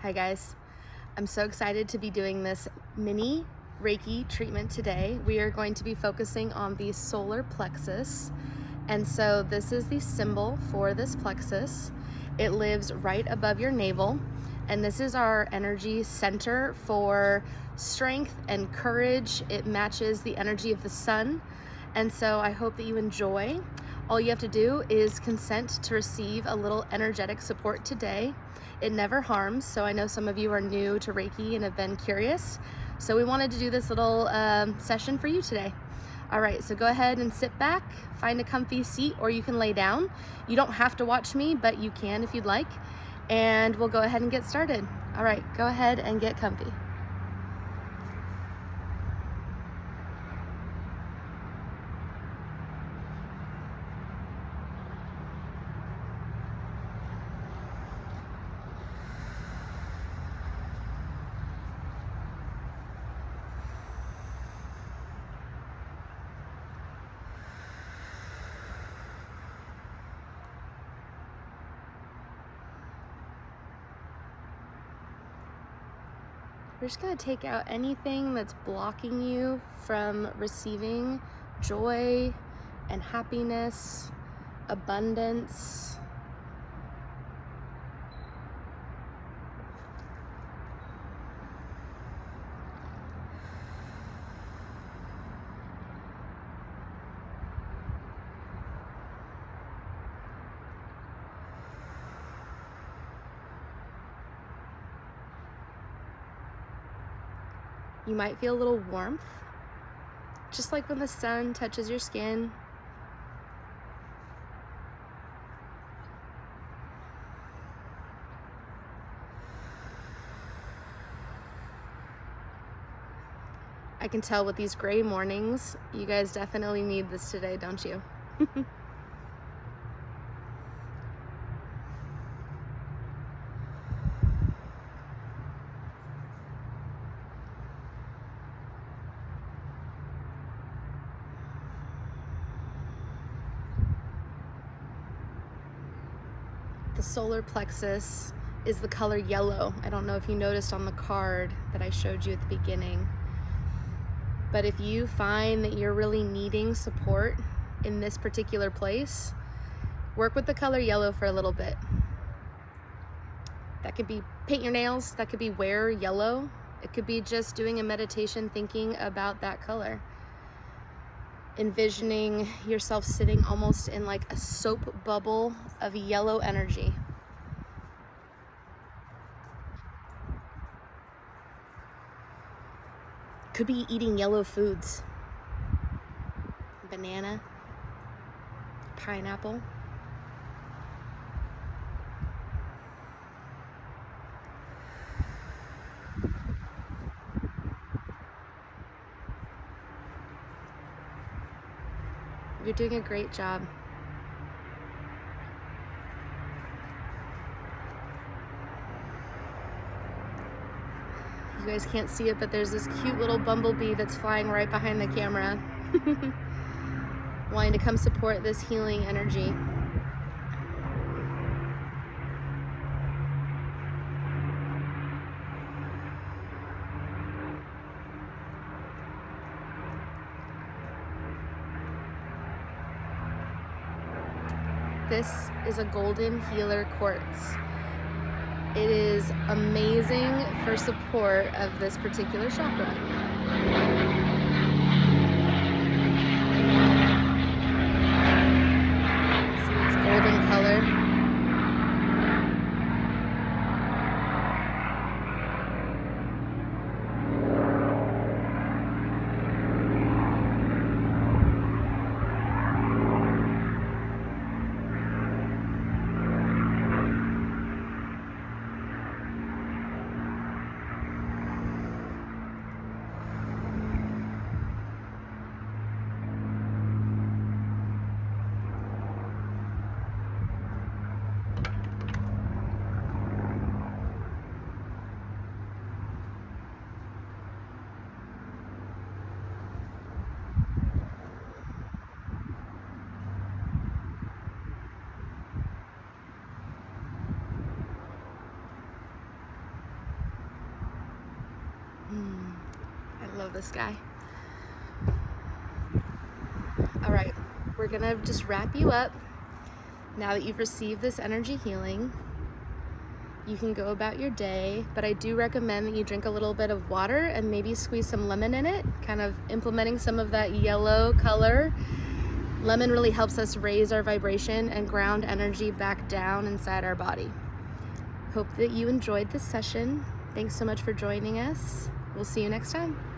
Hi guys, I'm so excited to be doing this mini Reiki treatment today. We are going to be focusing on the solar plexus. And so this is the symbol for this plexus. It lives right above your navel. And this is our energy center for strength and courage. It matches the energy of the sun. And so I hope that you enjoy. All you have to do is consent to receive a little energetic support today. It never harms, so I know some of you are new to Reiki and have been curious. So we wanted to do this little session for you today. All right, so go ahead and sit back, find a comfy seat, or you can lay down. You don't have to watch me, but you can if you'd like. And we'll go ahead and get started. All right, go ahead and get comfy. We're just gonna take out anything that's blocking you from receiving joy and happiness, abundance. You might feel a little warmth, just like when the sun touches your skin. I can tell with these gray mornings, you guys definitely need this today, don't you? The solar plexus is the color yellow. I don't know if you noticed on the card that I showed you at the beginning. But if you find that you're really needing support in this particular place, work with the color yellow for a little bit. That could be paint your nails, that could be wear yellow. It could be just doing a meditation thinking about that color. Envisioning yourself sitting almost in like a soap bubble of yellow energy. Could be eating yellow foods. Banana, pineapple. You're doing a great job. You guys can't see it, but there's this cute little bumblebee that's flying right behind the camera, wanting to come support this healing energy. This is a golden healer quartz. It is amazing for support of this particular chakra. See its golden color. love this guy. All right, we're gonna just wrap you up. Now that you've received this energy healing, you can go about your day, but I do recommend that you drink a little bit of water and maybe squeeze some lemon in it, kind of implementing some of that yellow color. Lemon really helps us raise our vibration and ground energy back down inside our body. Hope that you enjoyed this session. Thanks so much for joining us. We'll see you next time.